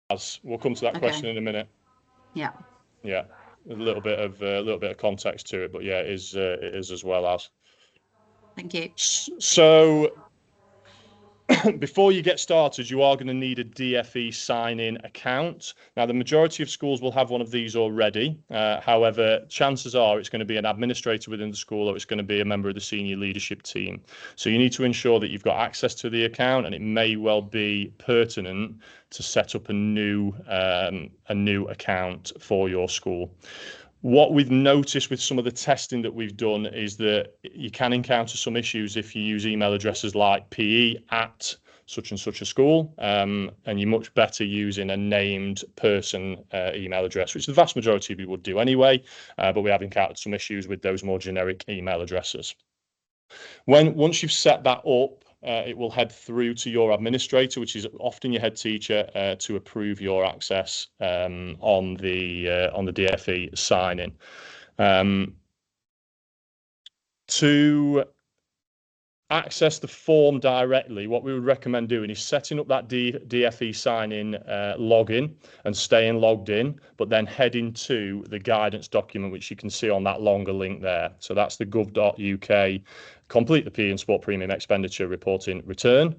has. We'll come to that question in a minute. Yeah. Yeah, a little bit of context to it, but yeah, it is as well as. Thank you. So before you get started, you are going to need a DFE sign-in account. Now, the majority of schools will have one of these already. However, chances are it's going to be an administrator within the school, or it's going to be a member of the senior leadership team. So you need to ensure that you've got access to the account, and it may well be pertinent to set up a new account for your school. What we've noticed with some of the testing that we've done is that you can encounter some issues if you use email addresses like PE at such and such a school, and you're much better using a named person email address, which the vast majority of you would do anyway, but we have encountered some issues with those more generic email addresses. Once you've set that up, it will head through to your administrator, which is often your head teacher, to approve your access on the DFE sign-in. To access the form directly, what we would recommend doing is setting up that DFE sign-in login and staying logged in, but then heading to the guidance document, which you can see on that longer link there. So that's the gov.uk complete the PE and sport premium expenditure reporting return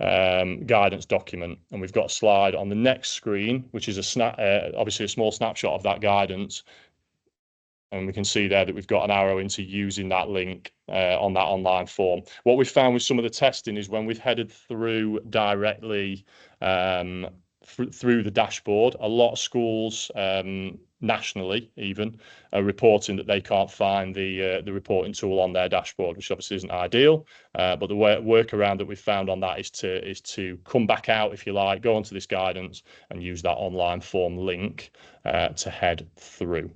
guidance document. And we've got a slide on the next screen, which is obviously a small snapshot of that guidance. And we can see there that we've got an arrow into using that link on that online form. What we've found with some of the testing is when we've headed through directly through the dashboard, a lot of schools nationally even are reporting that they can't find the reporting tool on their dashboard, which obviously isn't ideal. But the workaround that we've found on that is to come back out, if you like, go onto this guidance and use that online form link to head through.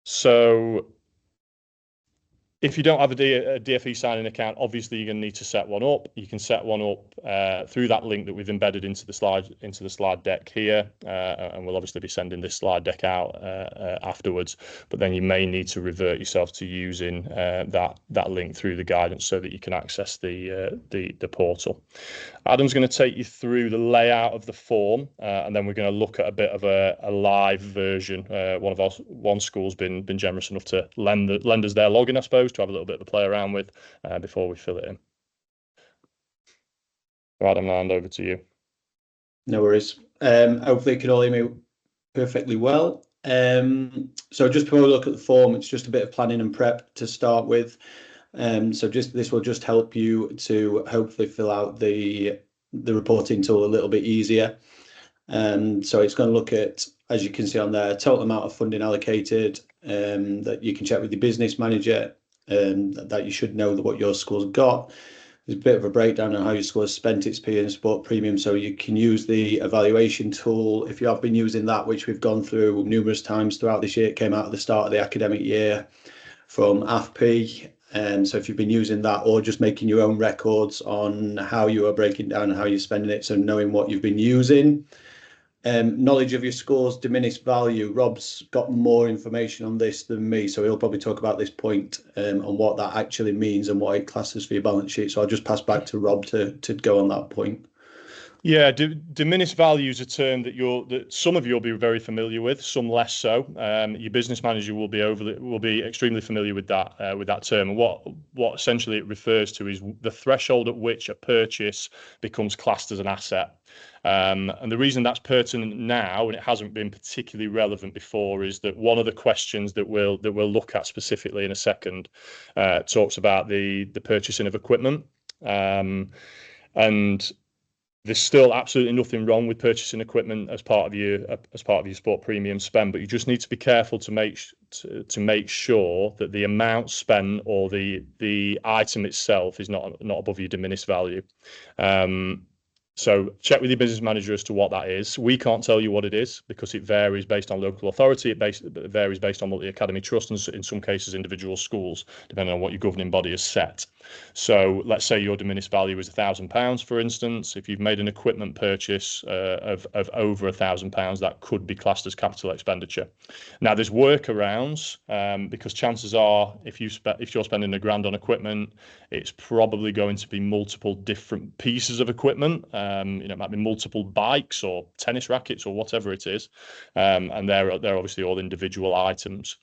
So if you don't have a DFE sign-in account, obviously you're going to need to set one up. You can set one up through that link that we've embedded into the slide deck here, and we'll obviously be sending this slide deck out afterwards. But then you may need to revert yourself to using that link through the guidance so that you can access the portal. Adam's going to take you through the layout of the form, and then we're going to look at a bit of a live version. One school's been generous enough to lend us their login, I suppose, to have a little bit of a play around with before we fill it in. Adam, I'll hand over to you. No worries. Hopefully you can all hear me perfectly well. So just before we look at the form, it's just a bit of planning and prep to start with. So this will just help you to hopefully fill out the reporting tool a little bit easier. So it's going to look at, as you can see on there, total amount of funding allocated that you can check with your business manager, that you should know what your school's got. There's a bit of a breakdown on how your school has spent its PE and sport premium, so you can use the evaluation tool. If you have been using that, which we've gone through numerous times throughout this year, it came out at the start of the academic year from AVSSP. So if you've been using that, or just making your own records on how you are breaking down and how you're spending it, so knowing what you've been using. Knowledge of your school's diminished value. Rob's got more information on this than me, so he'll probably talk about this point on what that actually means and what it classes for your balance sheet. So I'll just pass back to Rob to go on that point. Yeah, diminished value is a term that some of you will be very familiar with, some less so. Your business manager will be extremely familiar with that term. And what essentially it refers to is the threshold at which a purchase becomes classed as an asset. And the reason that's pertinent now, and it hasn't been particularly relevant before, is that one of the questions that we'll look at specifically in a second talks about the purchasing of equipment. And there's still absolutely nothing wrong with purchasing equipment as part of your sport premium spend, but you just need to be careful to make sure that the amount spent or the item itself is not above your diminished value. So check with your business manager as to what that is. We can't tell you what it is because it varies based on local authority. It varies based on what the academy trust and in some cases individual schools, depending on what your governing body has set. So let's say your diminished value is £1,000, for instance. If you've made an equipment purchase of over £1,000, that could be classed as capital expenditure. Now there's workarounds because chances are if you're spending £1,000 on equipment, it's probably going to be multiple different pieces of equipment. It might be multiple bikes or tennis rackets or whatever it is, and they're obviously all individual items.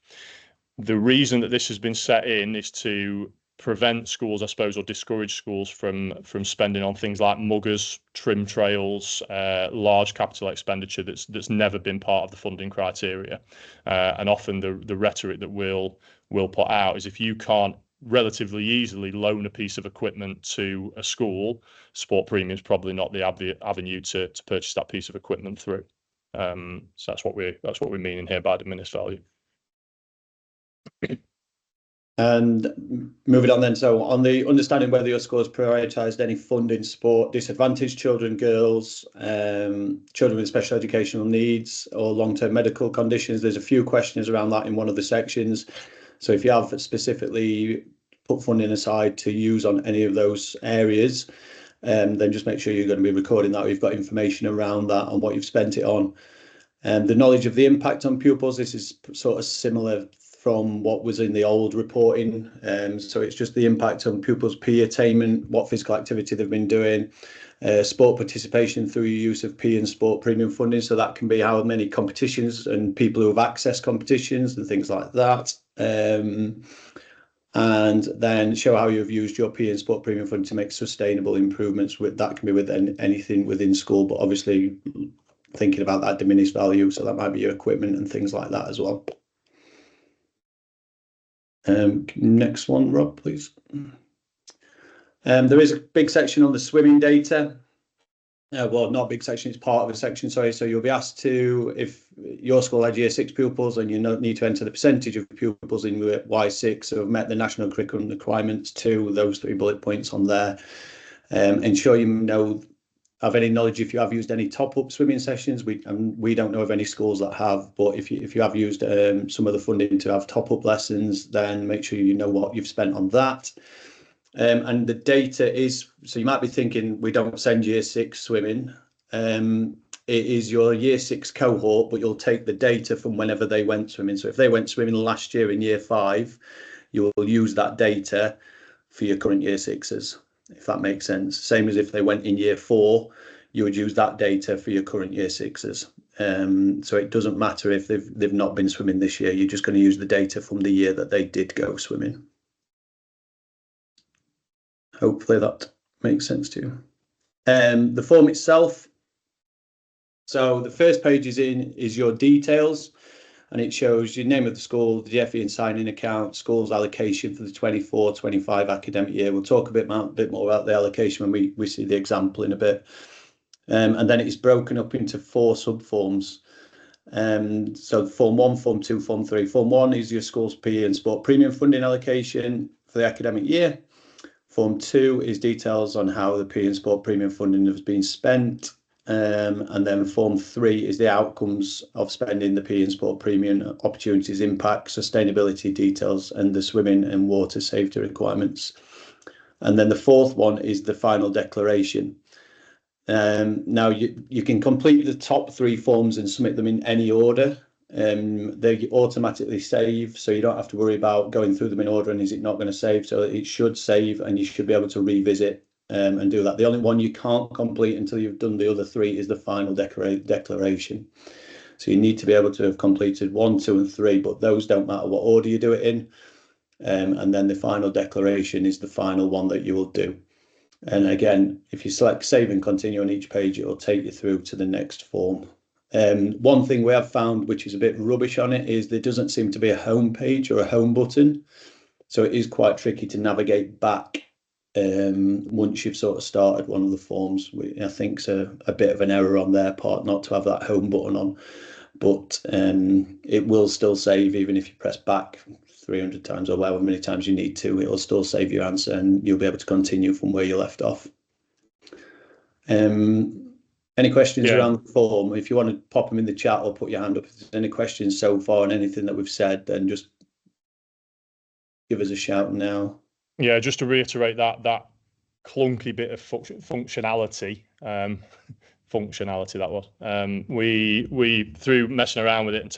The reason that this has been set in is to prevent schools, I suppose, or discourage schools from spending on things like muggers, trim trails, large capital expenditure that's never been part of the funding criteria. And often the rhetoric that we'll put out is if you can't relatively easily loan a piece of equipment to a school, sport premium is probably not the avenue to purchase that piece of equipment through. So that's what we're meaning here by diminished value. And moving on then, so on the understanding whether your school has prioritised any funding support disadvantaged children, girls, children with special educational needs or long-term medical conditions, there's a few questions around that in one of the sections. So if you have specifically put funding aside to use on any of those areas, then just make sure you're going to be recording that, or you've got information around that on what you've spent it on. The knowledge of the impact on pupils, this is sort of similar from what was in the old reporting. So it's just the impact on pupils' PE attainment, what physical activity they've been doing, sport participation through use of PE and sport premium funding. So that can be how many competitions and people who have accessed competitions and things like that. And then show how you've used your PE and sport premium funding to make sustainable improvements. With that can be with anything within school, but obviously thinking about that diminished value. So that might be your equipment and things like that as well. Next one, Rob, please. There is a big section on the swimming data. Well, not a big section, it's part of a section, sorry. So you'll be asked to, if your school had year 6 pupils, and you need to enter the percentage of pupils in Y6 who have met the national curriculum requirements to those 3 bullet points on there. Ensure you have any knowledge if you have used any top-up swimming sessions. We don't know of any schools that have, but if you have used some of the funding to have top-up lessons, then make sure you know what you've spent on that. And the data is, so you might be thinking we don't send year 6 swimming. It is your year 6 cohort, but you'll take the data from whenever they went swimming. So if they went swimming last year in year 5, you will use that data for your current year 6s, if that makes sense. Same as if they went in year 4, you would use that data for your current year 6s. So it doesn't matter if they've not been swimming this year, you're just going to use the data from the year that they did go swimming. Hopefully that makes sense to you. The form itself. So the first page is your details, and it shows your name of the school, the DFE and sign-in account, school's allocation for the 24-25 academic year. We'll talk a bit more about the allocation when we see the example in a bit. And then it's broken up into 4 sub-forms. So Form 1, Form 2, Form 3. Form 1 is your school's PE and sport premium funding allocation for the academic year. Form 2 is details on how the PE and sport premium funding has been spent. And then Form 3 is the outcomes of spending the PE and sport premium, opportunities, impact, sustainability details, and the swimming and water safety requirements. And then the 4th one is the final declaration. Now you can complete the top 3 forms and submit them in any order. They automatically save, so you don't have to worry about going through them in order and is it not going to save. So it should save and you should be able to revisit and do that. The only one you can't complete until you've done the other 3 is the final declaration. So you need to be able to have completed 1, 2 and 3, but those don't matter what order you do it in. And then the final declaration is the final one that you will do. And again, if you select save and continue on each page, it will take you through to the next form. One thing we have found, which is a bit rubbish on it, is there doesn't seem to be a home page or a home button. So it is quite tricky to navigate back once you've sort of started one of the forms. I think it's a bit of an error on their part not to have that home button on, but it will still save even if you press back 300 times or however many times you need to. It'll still save your answer and you'll be able to continue from where you left off. Any questions Yeah. around the form? If you want to pop them in the chat or put your hand up if there's any questions so far on anything that we've said, then just give us a shout now. Yeah, just to reiterate that clunky bit of functionality, that was. We through messing around with it and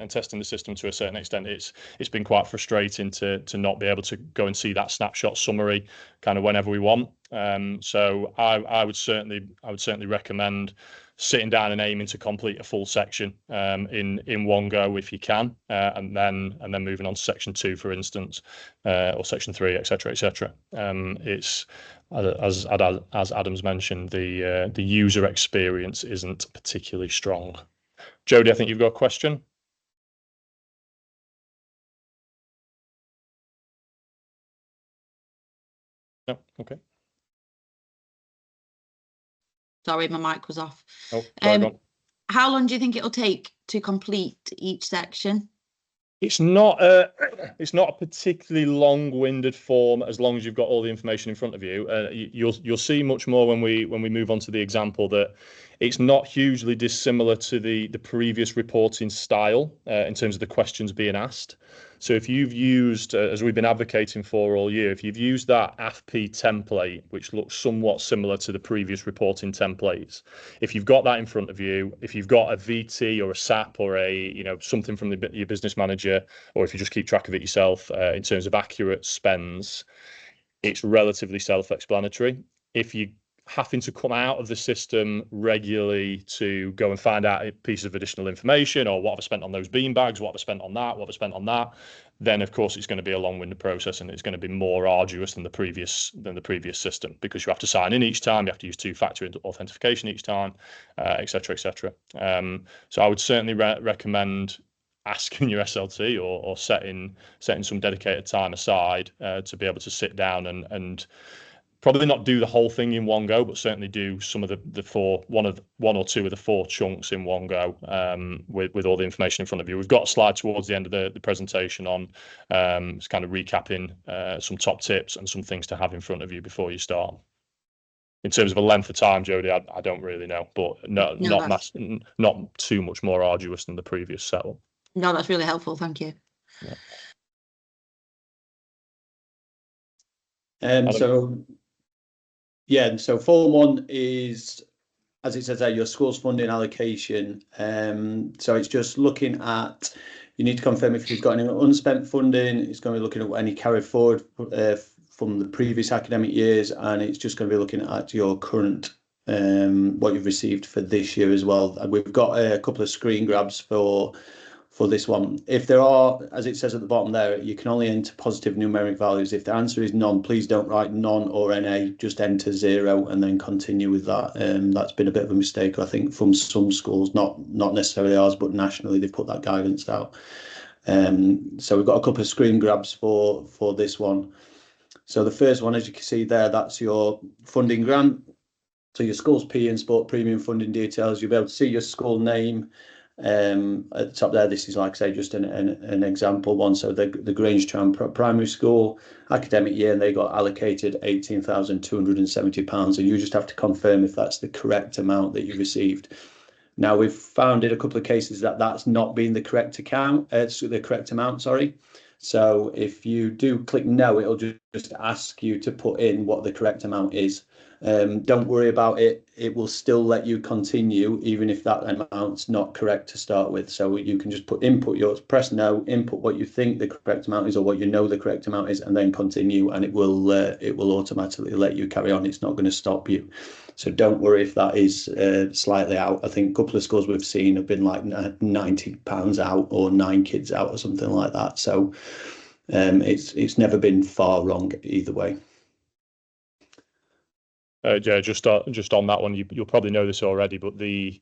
testing the system to a certain extent, it's been quite frustrating to not be able to go and see that snapshot summary kind of whenever we want. So I would certainly recommend sitting down and aiming to complete a full section in one go if you can, and then moving on to section 2, for instance, or section 3, etc., etc. It's as Adam's mentioned, the user experience isn't particularly strong. Jodie, I think you've got a question. No, okay. Sorry, my mic was off. Oh, sorry, go on. How long do you think it'll take to complete each section? It's not a particularly long-winded form as long as you've got all the information in front of you. You'll see much more when we move on to the example that it's not hugely dissimilar to the previous reporting style in terms of the questions being asked. So if you've used, as we've been advocating for all year, if you've used that AVP template, which looks somewhat similar to the previous reporting templates, if you've got that in front of you, if you've got a VT or a SAP or something from your business manager, or if you just keep track of it yourself in terms of accurate spends, it's relatively self-explanatory. If you having to come out of the system regularly to go and find out pieces of additional information, or what have I spent on those bean bags, what have I spent on that, what have I spent on that, then of course it's going to be a long-winded process and it's going to be more arduous than the previous system, because you have to sign in each time, you have to use two-factor authentication each time, etc., etc. So I would certainly recommend asking your SLT or setting some dedicated time aside to be able to sit down and probably not do the whole thing in one go, but certainly do some of one or two of the 4 chunks in one go with all the information in front of you. We've got a slide towards the end of the presentation on it's kind of recapping some top tips and some things to have in front of you before you start. In terms of a length of time, Jodie, I don't really know, but not too much more arduous than the previous setup. No, that's really helpful. Thank you. Yeah. So form 1 is, as it says there, your school's funding allocation. So it's just looking at, you need to confirm if you've got any unspent funding. It's going to be looking at any carried forward from the previous academic years, and it's just going to be looking at your current, what you've received for this year as well. And we've got a couple of screen grabs for this one. If there are, as it says at the bottom there, you can only enter positive numeric values. If the answer is none, please don't write none or NA, just enter 0 and then continue with that. That's been a bit of a mistake, I think, from some schools, not necessarily ours, but nationally they've put that guidance out. So we've got a couple of screen grabs for this one. So the first one, as you can see there, that's your funding grant. So your school's PE and sport premium funding details. You'll be able to see your school name at the top there. This is, like I say, just an example one. So the Grangetown Primary School academic year, and they got allocated £18,270, and you just have to confirm if that's the correct amount that you received. Now, we've found in a couple of cases that that's not been the correct amount, sorry. So if you do click no, it'll just ask you to put in what the correct amount is. Don't worry about it. It will still let you continue even if that amount's not correct to start with. So you can just press no, input what you think the correct amount is or what you know the correct amount is, and then continue, and it will automatically let you carry on. It's not going to stop you. So don't worry if that is slightly out. I think a couple of scores we've seen have been like £90 out or 9 kids out or something like that. So it's never been far wrong either way. Yeah, just on that one, you'll probably know this already, but the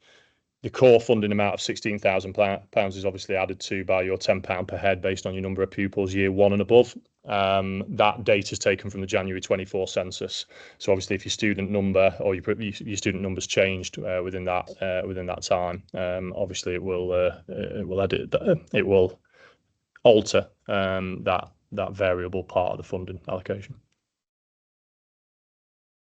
core funding amount of £16,000 is obviously added to by your £10 per head based on your number of pupils year 1 and above. That data is taken from the January 24 census. So obviously, if your student number or your student numbers changed within that time, obviously it will alter that variable part of the funding allocation.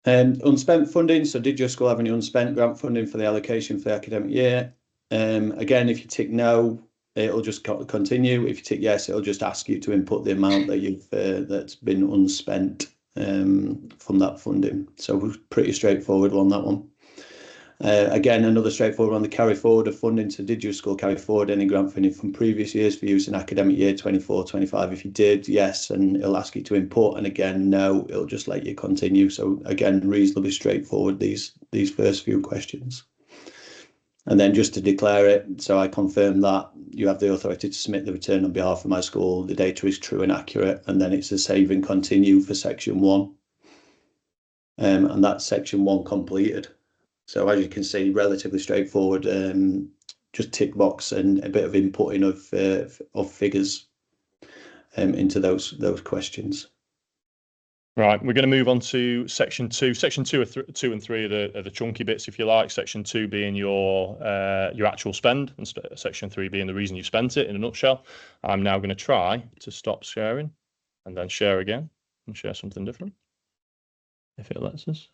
Unspent funding. So did your school have any unspent grant funding for the allocation for the academic year? Again, if you tick no, it'll just continue. If you tick yes, it'll just ask you to input the amount that you've that's been unspent from that funding. So pretty straightforward on that one. Again, another straightforward on the carry forward of funding. So did your school carry forward any grant funding from previous years for use in academic year 24-25? If you did, yes, and it'll ask you to import. And again, no, it'll just let you continue. So again, reasonably straightforward, these first few questions. And then just to declare it, so I confirm that you have the authority to submit the return on behalf of my school. The data is true and accurate. And then it's a save and continue for section 1. And that's section 1 completed. So as you can see, relatively straightforward, just tick box and a bit of inputting of figures into those questions. Right, we're going to move on to section 2. Section 2 and 3 are the chunky bits, if you like. Section 2 being your actual spend, and section 3 being the reason you spent it in a nutshell. I'm now going to try to stop sharing and then share again and share something different, if it lets us.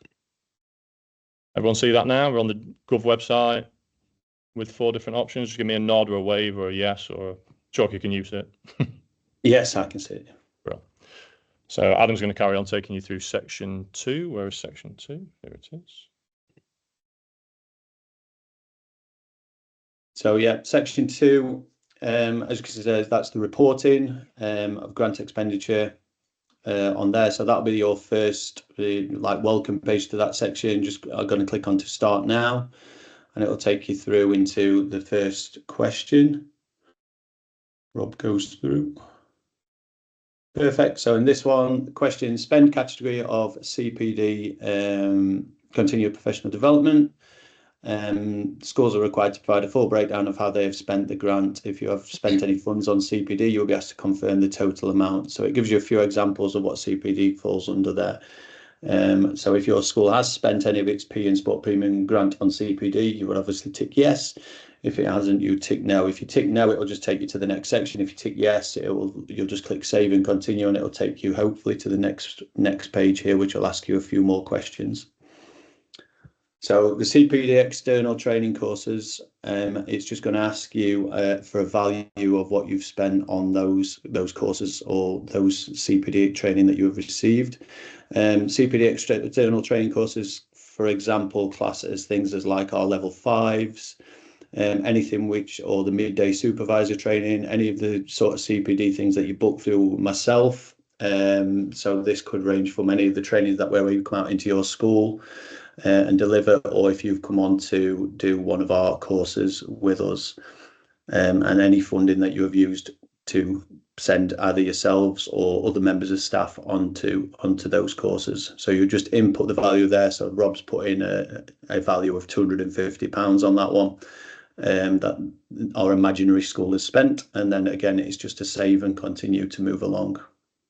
Everyone see that now? We're on the Gov website with 4 different options. Just give me a nod or a wave or a yes or a Chalk, you can use it. Yes, I can see it. Right. So Adam's going to carry on taking you through section 2. Where is section 2? Here it is. So yeah, section 2, as you can see, that's the reporting of grant expenditure on there. So that'll be your first welcome page to that section. Just I'm going to click on to start now, and it'll take you through into the first question. Rob goes through. Perfect. So in this one, the question, spend category of CPD, continued professional development. Schools are required to provide a full breakdown of how they have spent the grant. If you have spent any funds on CPD, you'll be asked to confirm the total amount. So it gives you a few examples of what CPD falls under there. So if your school has spent any of its P and Sport Premium grant on CPD, you would obviously tick yes. If it hasn't, you tick no. If you tick no, it will just take you to the next section. If you tick yes, you'll just click save and continue, and it will take you hopefully to the next page here, which will ask you a few more questions. So the CPD external training courses, it's just going to ask you for a value of what you've spent on those courses or those CPD training that you have received. CPD external training courses, for example, class as things as like our level 5s, anything which, or the midday supervisor training, any of the sort of CPD things that you book through myself. So this could range from any of the trainings that where you come out into your school and deliver, or if you've come on to do one of our courses with us, and any funding that you have used to send either yourselves or other members of staff onto those courses. So you just input the value there. So Rob's put in a value of £250 on that one, that our imaginary school has spent, and then again it's just to save and continue to move along.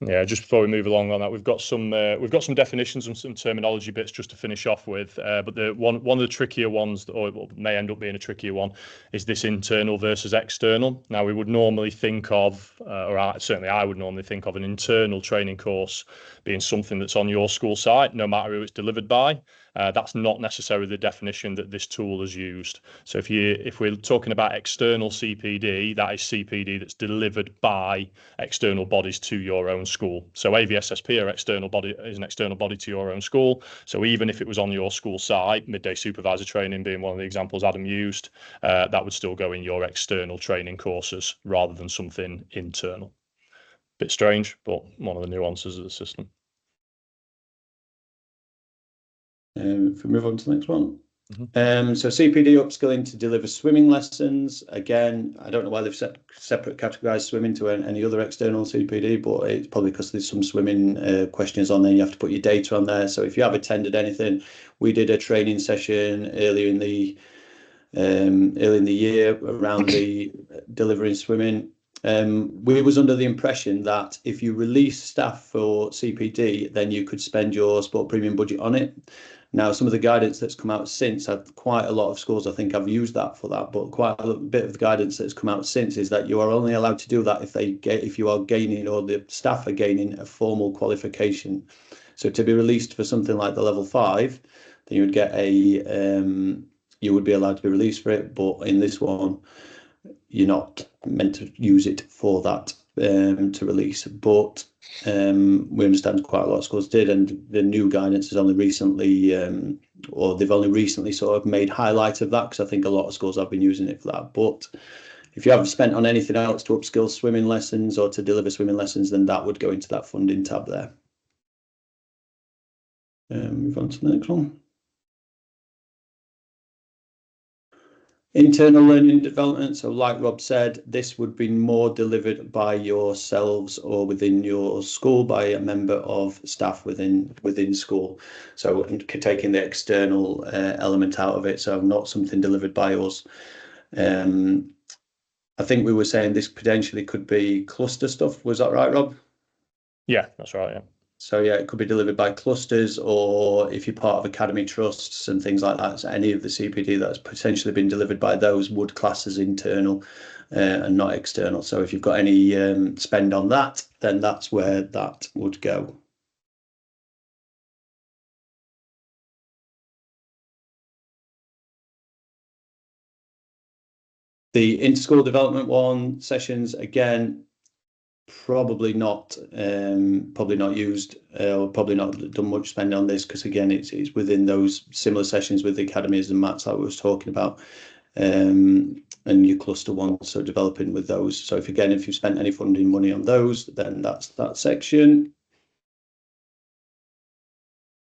Yeah, just before we move along on that, we've got some definitions and some terminology bits just to finish off with. But the one of the trickier ones, or may end up being a trickier one, is this internal versus external. Now, we would normally think of, certainly I would normally think of an internal training course being something that's on your school site, no matter who it's delivered by. That's not necessarily the definition that this tool has used. So if we're talking about external CPD, that is CPD that's delivered by external bodies to your own school. So AVSSP is an external body to your own school. So even if it was on your school site, midday supervisor training being one of the examples Adam used, that would still go in your external training courses rather than something internal. Bit strange, but one of the nuances of the system. If we move on to the next one. So CPD upskilling to deliver swimming lessons. Again, I don't know why they've separate categorized swimming to any other external CPD, but it's probably because there's some swimming questions on there. You have to put your data on there. So if you have attended anything, we did a training session earlier in the year around the delivering swimming. We was under the impression that if you release staff for CPD, then you could spend your Sport Premium budget on it. Now, some of the guidance that's come out since, quite a lot of schools, I think, have used that for that, but quite a bit of the guidance that's come out since is that you are only allowed to do that if you are gaining, or the staff are gaining, a formal qualification. So to be released for something like the level 5, then you would get you would be allowed to be released for it. But in this one, you're not meant to use it for that to release. But we understand quite a lot of schools did, and the new guidance is only recently, or they've only recently sort of made highlight of that, because I think a lot of schools have been using it for that. But if you haven't spent on anything else to upskill swimming lessons or to deliver swimming lessons, then that would go into that funding tab there. Move on to the next one. Internal learning development. So like Rob said, this would be more delivered by yourselves or within your school by a member of staff within school. So taking the external element out of it, so not something delivered by us. I think we were saying this potentially could be cluster stuff. Was that right, Rob? Yeah, that's right. Yeah. So yeah, it could be delivered by clusters, or if you're part of academy trusts and things like that, so any of the CPD that's potentially been delivered by those would class as internal and not external. So if you've got any spend on that, then that's where that would go. The inter-school development one sessions, again, probably not used, or probably not done much spending on this, because again, it's within those similar sessions with the academies and mats that I was talking about, and your cluster ones, so developing with those. So if you've spent any funding money on those, then that's that section.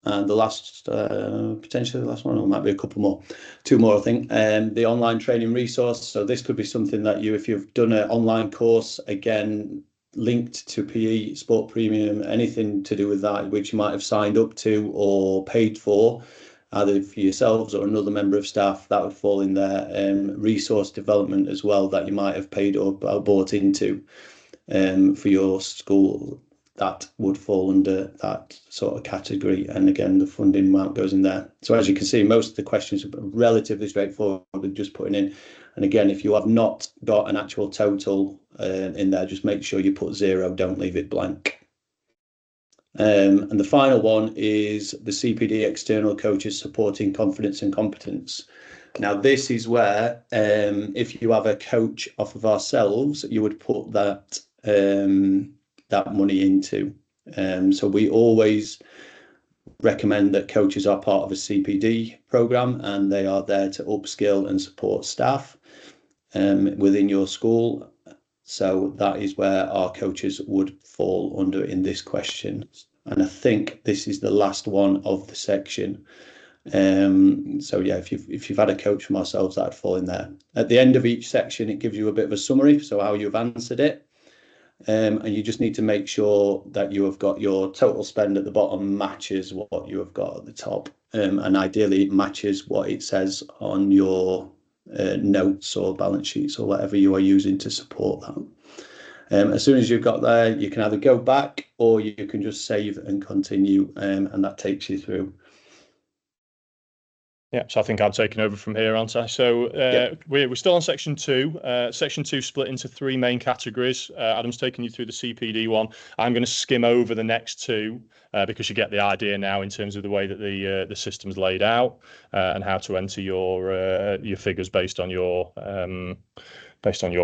And the last, potentially the last one, or might be a couple more, 2 more, I think. The online training resource. So this could be something that if you've done an online course, again, linked to PE, Sport Premium, anything to do with that, which you might have signed up to or paid for, either for yourselves or another member of staff, that would fall in there. Resource development as well, that you might have paid or bought into for your school, that would fall under that sort of category. And again, the funding amount goes in there. So as you can see, most of the questions are relatively straightforward with just putting in. And again, if you have not got an actual total in there, just make sure you put 0, don't leave it blank. And the final one is the CPD external coaches supporting confidence and competence. Now, this is where if you have a coach off of ourselves, you would put that that money into. So we always recommend that coaches are part of a CPD program, and they are there to upskill and support staff within your school. So that is where our coaches would fall under in this question. And I think this is the last one of the section. So yeah, if you've had a coach from ourselves, that'd fall in there. At the end of each section, it gives you a bit of a summary, so how you've answered it. And you just need to make sure that you have got your total spend at the bottom matches what you have got at the top, and ideally it matches what it says on your notes or balance sheets or whatever you are using to support that. As soon as you've got there, you can either go back or you can just save and continue, and that takes you through. Yeah, so I think I'm taking over from here, aren't I? So Yep. we're still on section 2. Section 2 split into 3 main categories. Adam's taking you through the CPD one. I'm going to skim over the next 2 because you get the idea now in terms of the way that the system's laid out and how to enter your figures based on your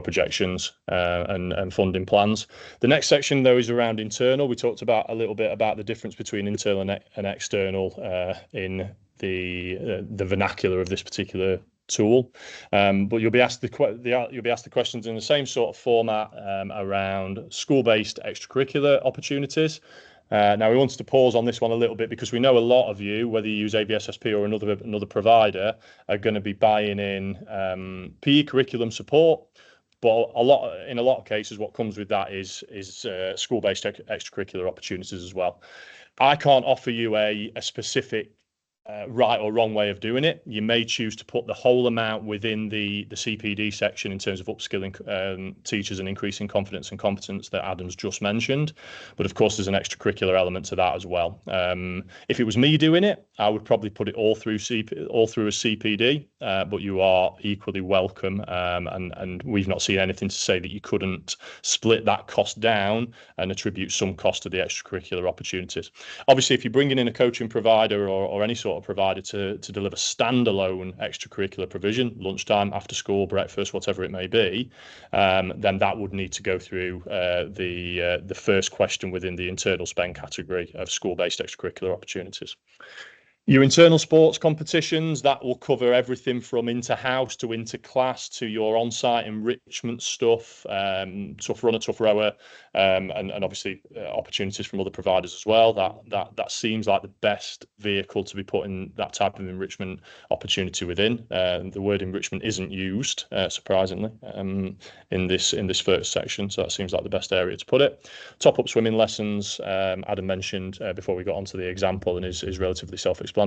projections and funding plans. The next section, though, is around internal. We talked about a little bit about the difference between internal and external in the vernacular of this particular tool, but you'll be asked the questions in the same sort of format around school-based extracurricular opportunities. Now we wanted to pause on this one a little bit because we know a lot of you, whether you use AVSSP or another provider, are going to be buying in PE curriculum support. But in a lot of cases, what comes with that is school-based extracurricular opportunities as well. I can't offer you a specific right or wrong way of doing it. You may choose to put the whole amount within the CPD section in terms of upskilling teachers and increasing confidence and competence that Adam's just mentioned. But of course, there's an extracurricular element to that as well. If it was me doing it, I would probably put it all through a CPD, but you are equally welcome. And we've not seen anything to say that you couldn't split that cost down and attribute some cost to the extracurricular opportunities. Obviously, if you're bringing in a coaching provider or any sort of provider to deliver standalone extracurricular provision, lunchtime, after school, breakfast, whatever it may be, then that would need to go through the first question within the internal spend category of school-based extracurricular opportunities. Your internal sports competitions, that will cover everything from inter-house to inter-class to your on-site enrichment stuff, tough runner, tough rower, and obviously opportunities from other providers as well. That seems like the best vehicle to be putting that type of enrichment opportunity within. The word enrichment isn't used, surprisingly, in this first section, so that seems like the best area to put it. Top-up swimming lessons, Adam mentioned before we got onto the example, and is relatively self-explanatory.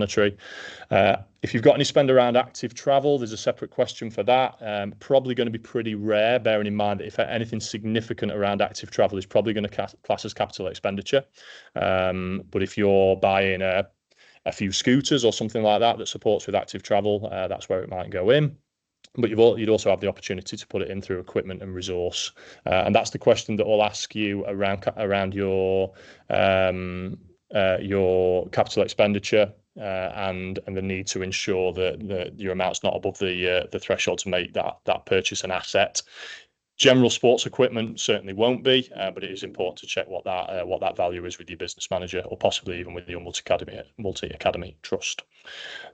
If you've got any spend around active travel, there's a separate question for that. Probably going to be pretty rare, bearing in mind that if anything significant around active travel is probably going to class as capital expenditure. But if you're buying a few scooters or something like that supports with active travel, that's where it might go in. But you'd also have the opportunity to put it in through equipment and resource, and that's the question that will ask you around your capital expenditure and the need to ensure that your amount's not above the threshold to make that purchase an asset. General sports equipment certainly won't be, but it is important to check what that value is with your business manager, or possibly even with your multi-academy trust.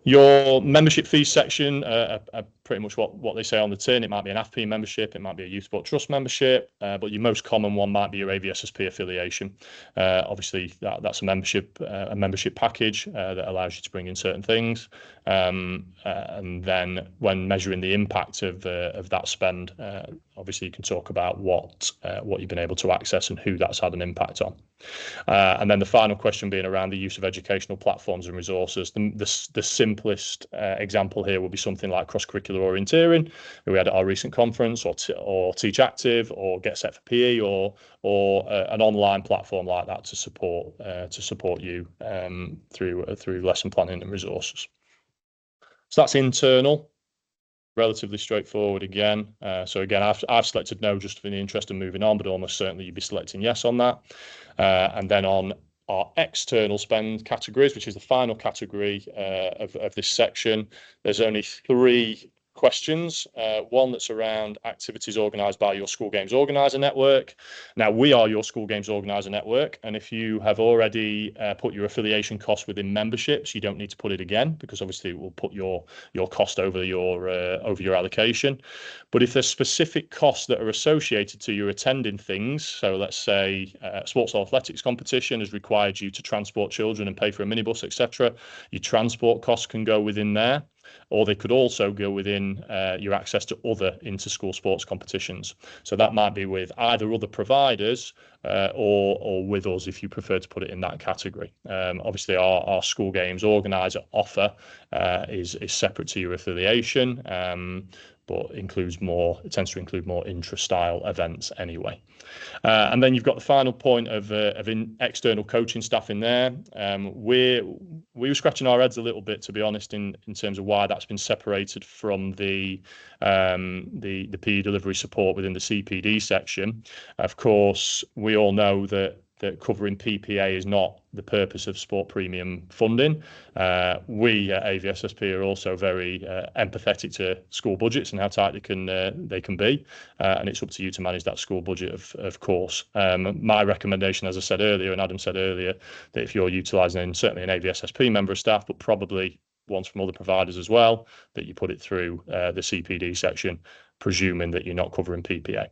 Your membership fees section are pretty much what they say on the tin. It might be an AFP membership, it might be a Youth Sport Trust membership, but your most common one might be your AVSSP affiliation. Obviously, that's a membership package that allows you to bring in certain things, and then when measuring the impact of that spend, obviously you can talk about what you've been able to access and who that's had an impact on. And then the final question being around the use of educational platforms and resources. The simplest example here will be something like cross-curricular orienteering, who we had at our recent conference, or Teach Active, or Get Set for PE, or an online platform like that to support you through lesson planning and resources. So that's internal. Relatively straightforward again. So again, I've selected no just in the interest of moving on, but almost certainly you'd be selecting yes on that. And then on our external spend categories, which is the final category of this section, there's only 3 questions. One that's around activities organised by your school games organiser network. Now, we are your school games organiser network, and if you have already put your affiliation cost within memberships, you don't need to put it again, because obviously it will put your cost over your allocation. But if there's specific costs that are associated to your attending things, so let's say sports or athletics competition has required you to transport children and pay for a minibus, etc., your transport costs can go within there. Or they could also go within your access to other inter-school sports competitions. So that might be with either other providers or with us, if you prefer to put it in that category. Obviously, our school games organiser offer is separate to your affiliation, but it tends to include more intra-style events anyway. And then you've got the final point of external coaching staff in there. We were scratching our heads a little bit, to be honest, in terms of why that's been separated from the PE delivery support within the CPD section. Of course, we all know that covering PPA is not the purpose of sport premium funding. We at AVSSP are also very empathetic to school budgets and how tight they can be, and it's up to you to manage that school budget, of course. My recommendation, as I said earlier, and Adam said earlier, that if you're utilising certainly an AVSSP member of staff, but probably ones from other providers as well, that you put it through the CPD section, presuming that you're not covering PPA.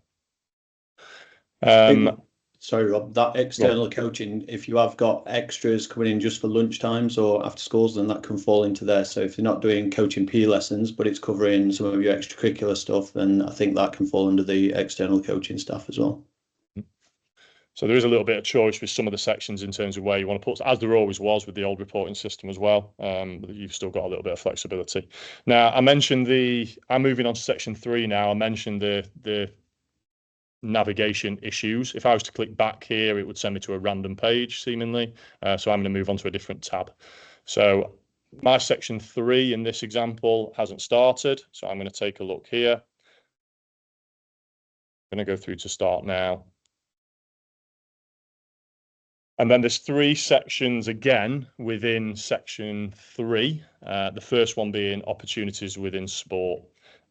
Sorry, Rob, that external coaching, if you have got extras coming in just for lunchtimes or after schools, then that can fall into there. So if you're not doing coaching PE lessons, but it's covering some of your extracurricular stuff, then I think that can fall under the external coaching staff as well. So there is a little bit of choice with some of the sections in terms of where you want to put, as there always was with the old reporting system as well. But you've still got a little bit of flexibility. Now, I'm moving on to section 3 now. I mentioned the navigation issues. If I was to click back here, it would send me to a random page, seemingly. So I'm going to move on to a different tab. So my section 3 in this example hasn't started. So I'm going to take a look here. I'm going to go through to start now. And then there's 3 sections again within section 3. The first one being opportunities within sport.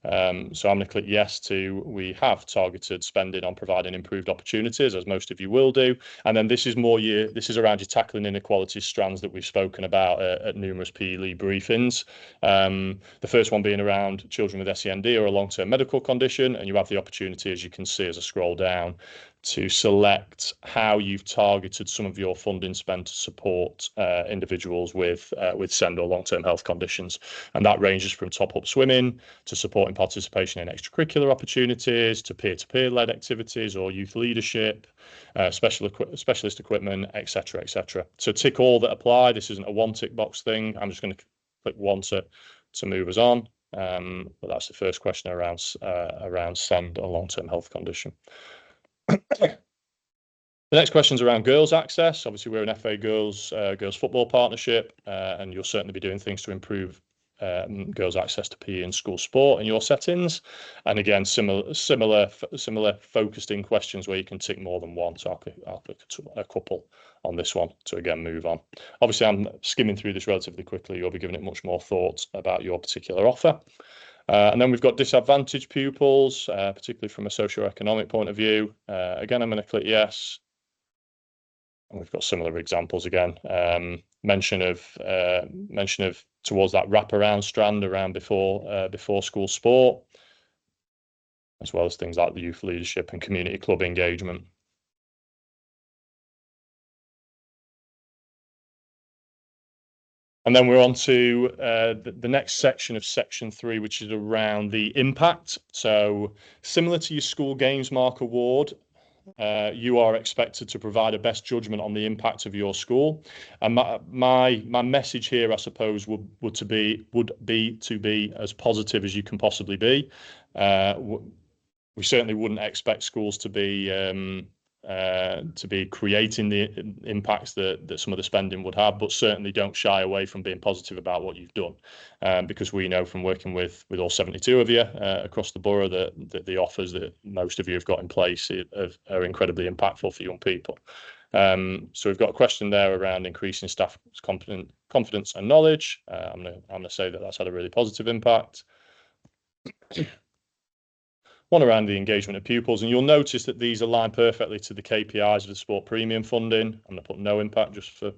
So I'm going to click yes to, we have targeted spending on providing improved opportunities, as most of you will do. And then this is around your tackling inequalities strands that we've spoken about at numerous PE briefings. The first one being around children with SEND or a long-term medical condition. And you have the opportunity, as you can see as I scroll down, to select how you've targeted some of your funding spend to support individuals with SEND or long-term health conditions. And that ranges from top-up swimming to supporting participation in extracurricular opportunities to peer-to-peer led activities or youth leadership, specialist equipment, etc., etc. So tick all that apply. This isn't a one tick box thing. I'm just going to click 1 to move us on. But that's the first question around SEND or long-term health condition. The next question is around girls access. Obviously, we're an FA girls football partnership, and you'll certainly be doing things to improve girls access to PE and school sport in your settings. And again, similar focused in questions where you can tick more than one. So I'll click a couple on this one to again move on. Obviously, I'm skimming through this relatively quickly. You'll be giving it much more thought about your particular offer. And then we've got disadvantaged pupils, particularly from a socio-economic point of view. Again, I'm going to click yes. And we've got similar examples again. Mention of towards that wraparound strand around before school sport, as well as things like the youth leadership and community club engagement. And then we're on to the next section of section 3, which is around the impact. So similar to your school games mark award, you are expected to provide a best judgment on the impact of your school. And my message here, I suppose, would be to be as positive as you can possibly be. We certainly wouldn't expect schools to be creating the impacts that some of the spending would have, but certainly don't shy away from being positive about what you've done, because we know from working with all 72 of you across the borough that the offers that most of you have got in place are incredibly impactful for young people. So we've got a question there around increasing staff confidence and knowledge. I'm gonna say that that's had a really positive impact. One around the engagement of pupils, and you'll notice that these align perfectly to the KPIs of the sport premium funding. I'm going to put no impact just to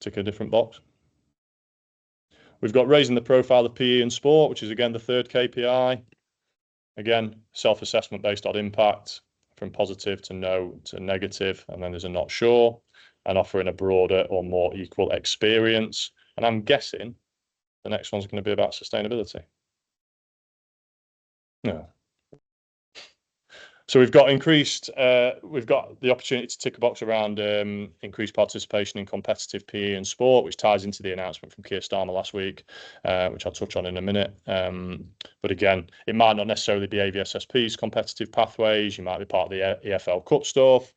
tick a different box. We've got raising the profile of PE and sport, which is again the third KPI. Again, self-assessment based on impact from positive to no to negative, and then there's a not sure, and offering a broader or more equal experience. And I'm guessing the next one's going to be about sustainability. No. So we've got the opportunity to tick a box around increased participation in competitive PE and sport, which ties into the announcement from Keir Starmer last week, which I'll touch on in a minute. But again, it might not necessarily be AVSSP's competitive pathways. You might be part of the EFL Cup stuff,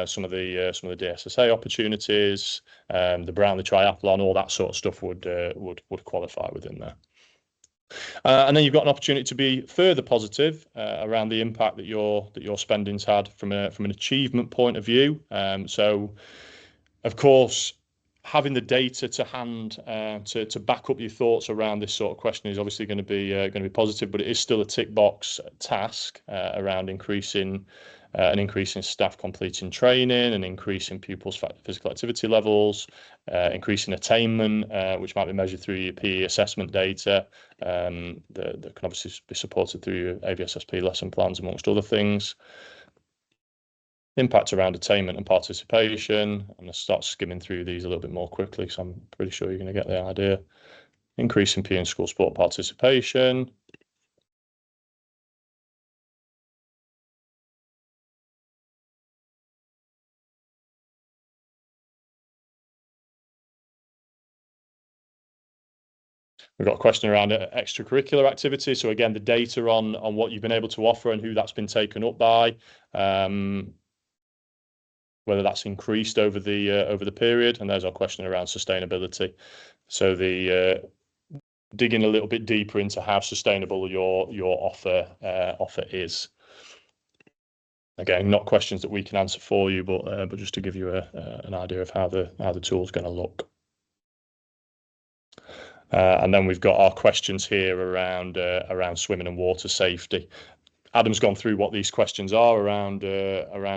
some of the DSSA opportunities, the Brownlee Triathlon, all that sort of stuff would qualify within there. And then you've got an opportunity to be further positive around the impact that your spending's had from an achievement point of view. So, of course, having the data to hand to back up your thoughts around this sort of question is obviously going to be positive, but it is still a tick box task around an increase in staff completing training, an increase in pupils' physical activity levels, increasing attainment, which might be measured through your PE assessment data, that can obviously be supported through your AVSSP lesson plans, amongst other things. Impact around attainment and participation. I'm going to start skimming through these a little bit more quickly, so I'm pretty sure you're going to get the idea. Increase in PE and school sport participation. We've got a question around extracurricular activity. So again, the data on what you've been able to offer and who that's been taken up by, whether that's increased over the period. And there's our question around sustainability. So the digging a little bit deeper into how sustainable your offer is. Again, not questions that we can answer for you, but just to give you an idea of how the tool's going to look. And then we've got our questions here around swimming and water safety. Adam's gone through what these questions are around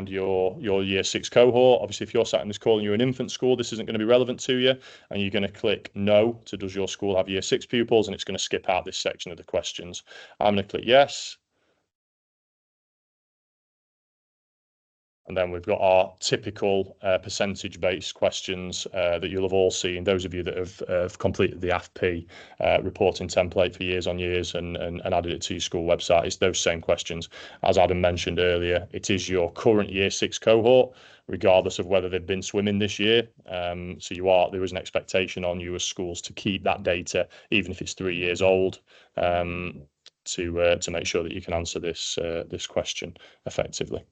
your year 6 cohort. Obviously, if you're sat in this call and you're in infant school, this isn't going to be relevant to you, and you're going to click no to does your school have year 6 pupils, and it's going to skip out this section of the questions. I'm going to click yes. And then we've got our typical percentage-based questions that you'll have all seen. Those of you that have completed the AVSSP reporting template for years on years and added it to your school website, it's those same questions. As Adam mentioned earlier, it is your current year 6 cohort, regardless of whether they've been swimming this year. So there is an expectation on you as schools to keep that data, even if it's 3 years old, to make sure that you can answer this question effectively.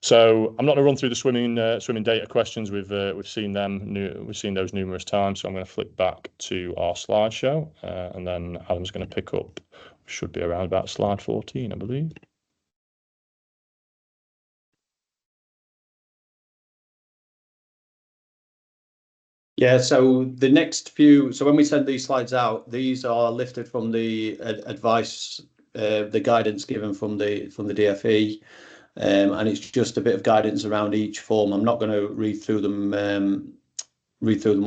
So I'm not going to run through the swimming data questions. We've seen them. We've seen those numerous times. So I'm going to flick back to our slideshow, and then Adam's going to pick up. Should be around about slide 14, I believe. Yeah, so the next few, so when we send these slides out, these are lifted from the advice, the guidance given from the DFE. And it's just a bit of guidance around each form. I'm not going to read through them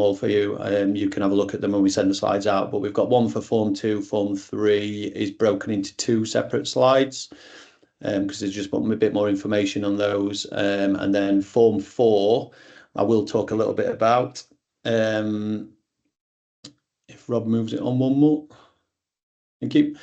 all for you. You can have a look at them when we send the slides out. But we've got one for Form 2. Form 3 is broken into 2 separate slides because there's just a bit more information on those. And then Form 4, I will talk a little bit about. If Rob moves it on one more. Thank you.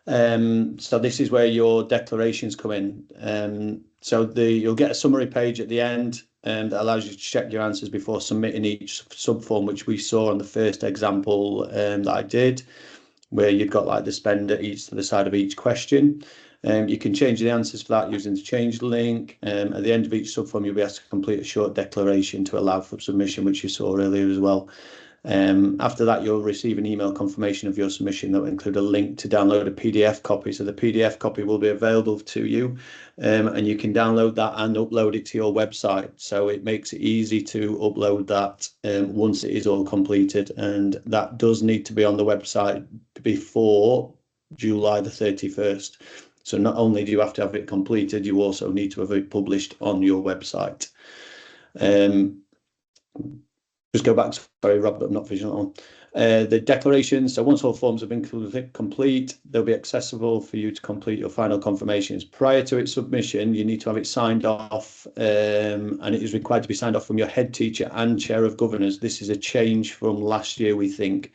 So this is where your declarations come in. So you'll get a summary page at the end that allows you to check your answers before submitting each subform, which we saw on the first example that I did, where you've got like the spend at the side of each question. You can change the answers for that using the change link. At the end of each subform, you'll be asked to complete a short declaration to allow for submission, which you saw earlier as well. After that, you'll receive an email confirmation of your submission that will include a link to download a PDF copy. So the PDF copy will be available to you, and you can download that and upload it to your website. So it makes it easy to upload that once it is all completed, and that does need to be on the website before July the 31st. So not only do you have to have it completed, you also need to have it published on your website. Just go back, sorry, Rob, I'm not visual on. The declarations, so once all forms have been complete, they'll be accessible for you to complete your final confirmations. Prior to its submission, you need to have it signed off, and it is required to be signed off from your head teacher and chair of governors. This is a change from last year, we think.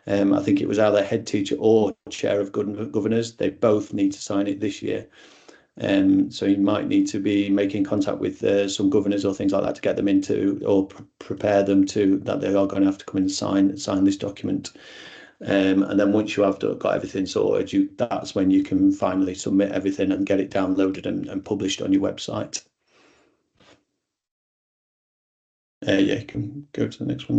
I think it was either head teacher or chair of governors. They both need to sign it this year. So you might need to be making contact with some governors or things like that to get them into or prepare them to that they are going to have to come and sign this document. And then once you have got everything sorted, that's when you can finally submit everything and get it downloaded and published on your website. Yeah, you can go to the next one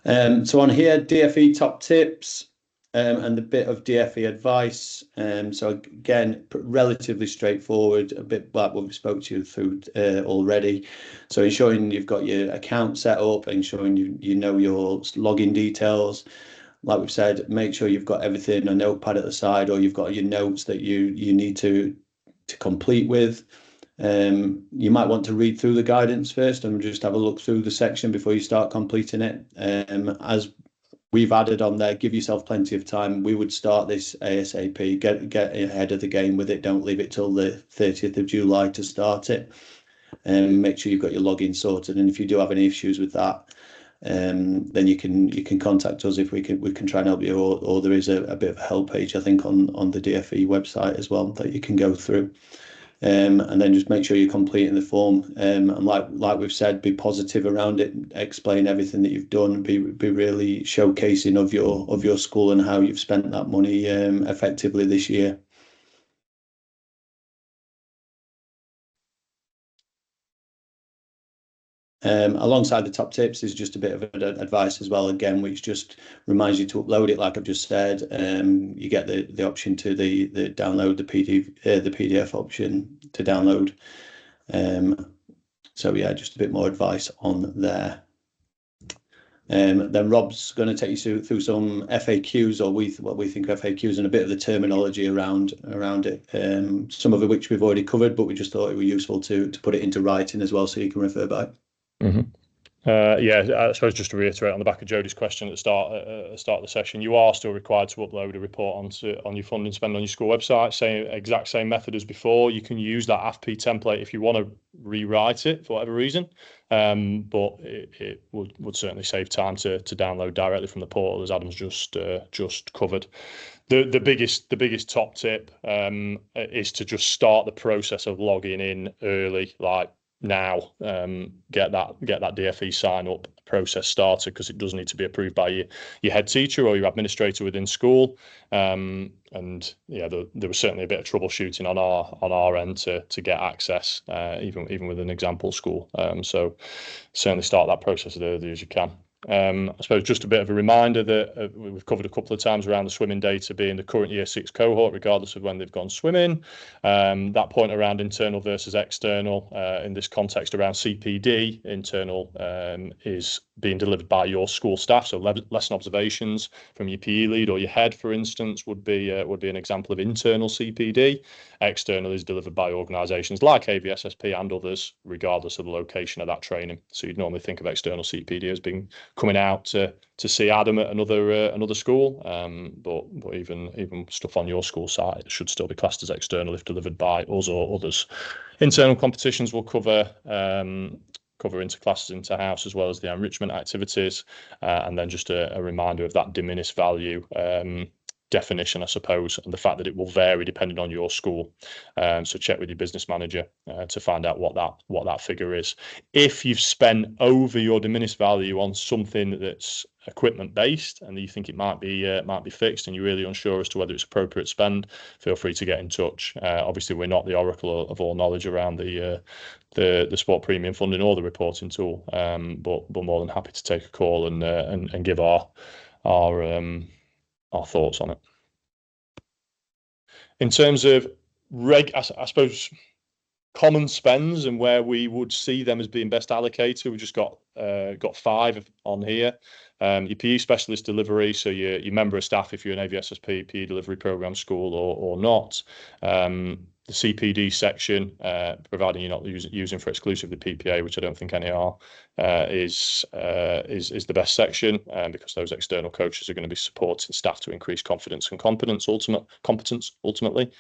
now. So on here, DFE top tips. And the bit of DFE advice. So again, relatively straightforward, a bit like what we spoke to you through already. So ensuring you've got your account set up, ensuring you know your login details. Like we've said, make sure you've got everything, a notepad at the side, or you've got your notes that you need to complete with. You might want to read through the guidance first and just have a look through the section before you start completing it. As we've added on there, give yourself plenty of time. We would start this ASAP, get ahead of the game with it. Don't leave it till the 30th of July to start it. And make sure you've got your login sorted. And if you do have any issues with that, then you can contact us if we can try and help you. Or there is a bit of a help page, I think, on the DFE website as well that you can go through. and then just make sure you're completing the form. And like we've said, be positive around it, explain everything that you've done, be really showcasing of your school and how you've spent that money effectively this year. Alongside the top tips is just a bit of advice as well, again, which just reminds you to upload it, like I've just said. You get the option to the download, the PDF option to download. So yeah, just a bit more advice on there. Then Rob's going to take you through some FAQs, or what we think of FAQs, and a bit of the terminology around it. Some of it which we've already covered, but we just thought it was useful to put it into writing as well, so you can refer back. Mm-hmm. Yeah, I suppose just to reiterate on the back of Jodie's question at the start of the session, you are still required to upload a report on your funding spend on your school website. Exact same method as before. You can use that AVP template if you want to rewrite it for whatever reason, but it would certainly save time to download directly from the portal, as Adam's just covered. The biggest top tip is to just start the process of logging in early, like now. Get that DFE sign up process started, because it does need to be approved by your head teacher or your administrator within school. And yeah, there was certainly a bit of troubleshooting on our end to get access, even with an example school. So certainly start that process as early as you can. I suppose just a bit of a reminder that we've covered a couple of times around the swimming data being the current year 6 cohort, regardless of when they've gone swimming. That point around internal versus external, in this context around CPD, internal is being delivered by your school staff. So lesson observations from your PE lead or your head, for instance, would be an example of internal CPD. External is delivered by organisations like AVSSP and others, regardless of the location of that training. So you'd normally think of external CPD as being coming out to see Adam at another school, but even stuff on your school site should still be classed as external if delivered by us or others. Internal competitions will cover inter-classes, inter-house, as well as the enrichment activities, and then just a reminder of that diminished value definition, I suppose, and the fact that it will vary depending on your school. So check with your business manager to find out what that figure is. If you've spent over your diminished value on something that's equipment based and you think it might be fixed and you're really unsure as to whether it's appropriate spend, feel free to get in touch. Obviously, we're not the oracle of all knowledge around the sport premium funding or the reporting tool, but more than happy to take a call and give our thoughts on it. In terms of I suppose common spends and where we would see them as being best allocated, we've just got 5 on here. Your PE specialist delivery, so your member of staff, if you're an AVSSP PE delivery program school or not. The CPD section, providing you're not using for exclusively PPA, which I don't think any are, is the best section, because those external coaches are going to be supporting staff to increase confidence and competence ultimately.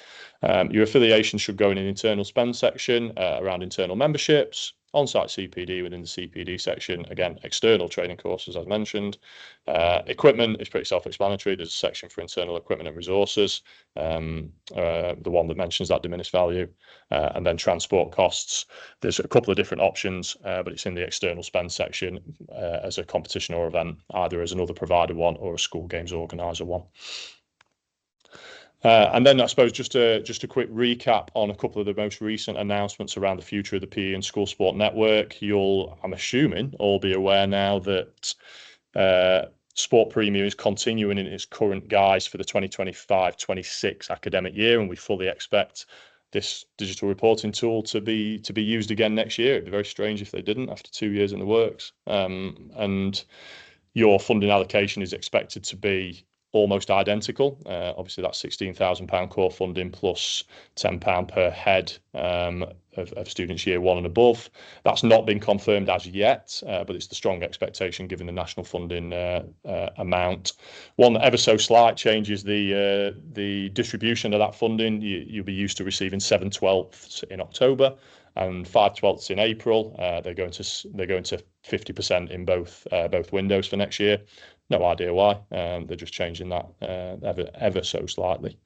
Your affiliation should go in an internal spend section around internal memberships. On-site CPD within the CPD section, again, external training courses, as mentioned. Equipment is pretty self-explanatory. There's a section for internal equipment and resources, the one that mentions that diminished value. And then transport costs. There's a couple of different options, but it's in the external spend section as a competition or event, either as another provider one or a school games organiser one. And then I suppose just a quick recap on a couple of the most recent announcements around the future of the PE and school sport network. You'll, I'm assuming, all be aware now that Sport Premium is continuing in its current guise for the 2025-26 academic year, and we fully expect this digital reporting tool to be used again next year. It'd be very strange if they didn't after 2 years in the works. And your funding allocation is expected to be almost identical. Obviously, that's £16,000 core funding plus £10 per head of students year 1 and above. That's not been confirmed as yet, but it's the strong expectation given the national funding amount. One ever so slight change is the distribution of that funding. You'll be used to receiving 7/12ths in October and 5/12ths in April. They're going to 50% in both windows for next year. No idea why. They're just changing that ever so slightly.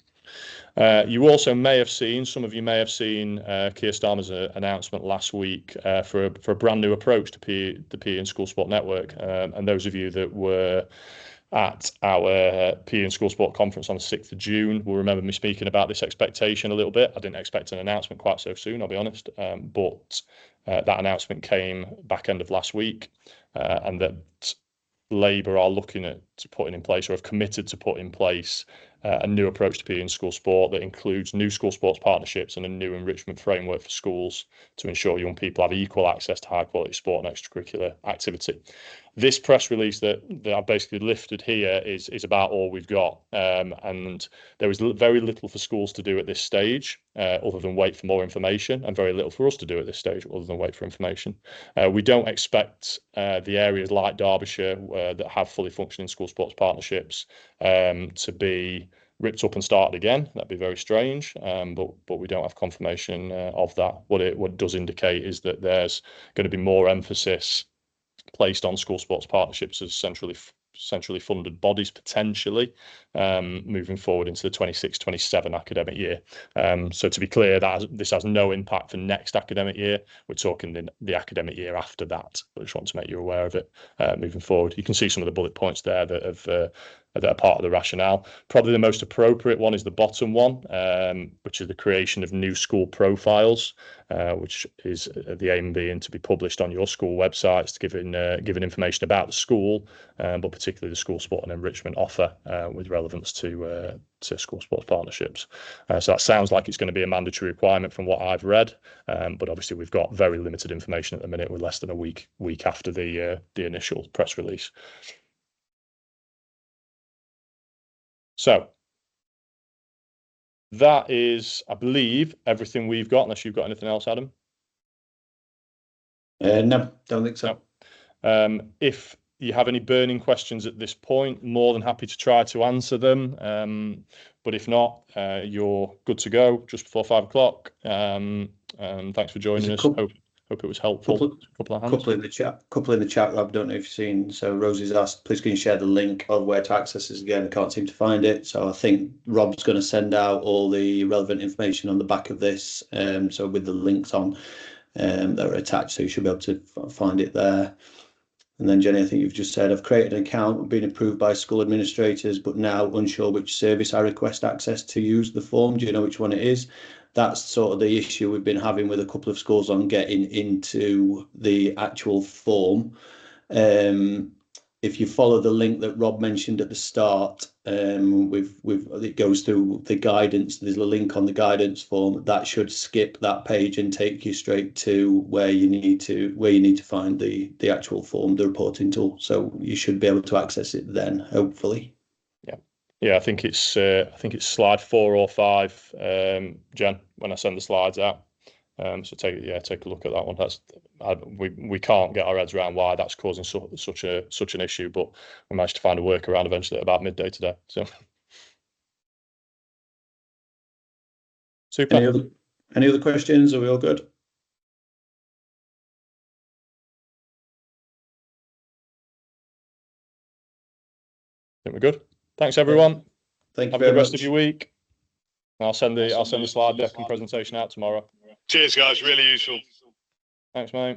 You also may have seen, some of you may have seen Keir Starmer's announcement last week for a brand new approach to the PE and School Sport Network. And those of you that were at our PE and School Sport conference on the 6th of June will remember me speaking about this expectation a little bit. I didn't expect an announcement quite so soon, I'll be honest, but that announcement came back end of last week, and that Labour are looking at putting in place, or have committed to put in place, a new approach to PE and school sport that includes new school sports partnerships and a new enrichment framework for schools to ensure young people have equal access to high quality sport and extracurricular activity. This press release that I've basically lifted here is about all we've got, and there is very little for schools to do at this stage other than wait for more information, and very little for us to do at this stage other than wait for information. We don't expect the areas like Derbyshire that have fully functioning school sports partnerships to be ripped up and started again. That'd be very strange, but we don't have confirmation of that. What it does indicate is that there's going to be more emphasis placed on school sports partnerships as centrally funded bodies, potentially moving forward into the 26-27 academic year. So to be clear, this has no impact for next academic year. We're talking the academic year after that. I just want to make you aware of it moving forward. You can see some of the bullet points there that are part of the rationale. Probably the most appropriate one is the bottom one, which is the creation of new school profiles, which is the aim being to be published on your school websites, to giving information about the school, but particularly the school sport and enrichment offer with relevance to school sports partnerships. So that sounds like it's going to be a mandatory requirement from what I've read, but obviously we've got very limited information at the minute. We're less than a week after the initial press release. So that is, I believe, everything we've got, unless you've got anything else, Adam. No, don't think so. No. If you have any burning questions at this point, more than happy to try to answer them. But if not, you're good to go just before 5 o'clock. And thanks for joining us. Hope it was helpful. Couple in the chat, Rob. Don't know if you've seen. So Rosie's asked, please can you share the link of where to access this again? Can't seem to find it. So I think Rob's going to send out all the relevant information on the back of this. So with the links on that are attached, so you should be able to find it there. And then Jenny, I think you've just said, I've created an account, been approved by school administrators, but now unsure which service I request access to use the form. Do you know which one it is? That's sort of the issue we've been having with a couple of schools on getting into the actual form. If you follow the link that Rob mentioned at the start, it goes through the guidance. There's a link on the guidance form that should skip that page and take you straight to where you need to find the actual form, the reporting tool. So you should be able to access it then, hopefully. Yeah, I think it's slide 4 or 5, Jen, when I send the slides out. So take a look at that one. We can't get our heads around why that's causing such an issue, but we managed to find a workaround eventually at about midday today. So super. Any other questions? Are we all good? I think we're good. Thanks everyone. Thank you. Have a good rest of your week. I'll send the slide deck and presentation out tomorrow. Cheers, guys. Really useful. Thanks, mate.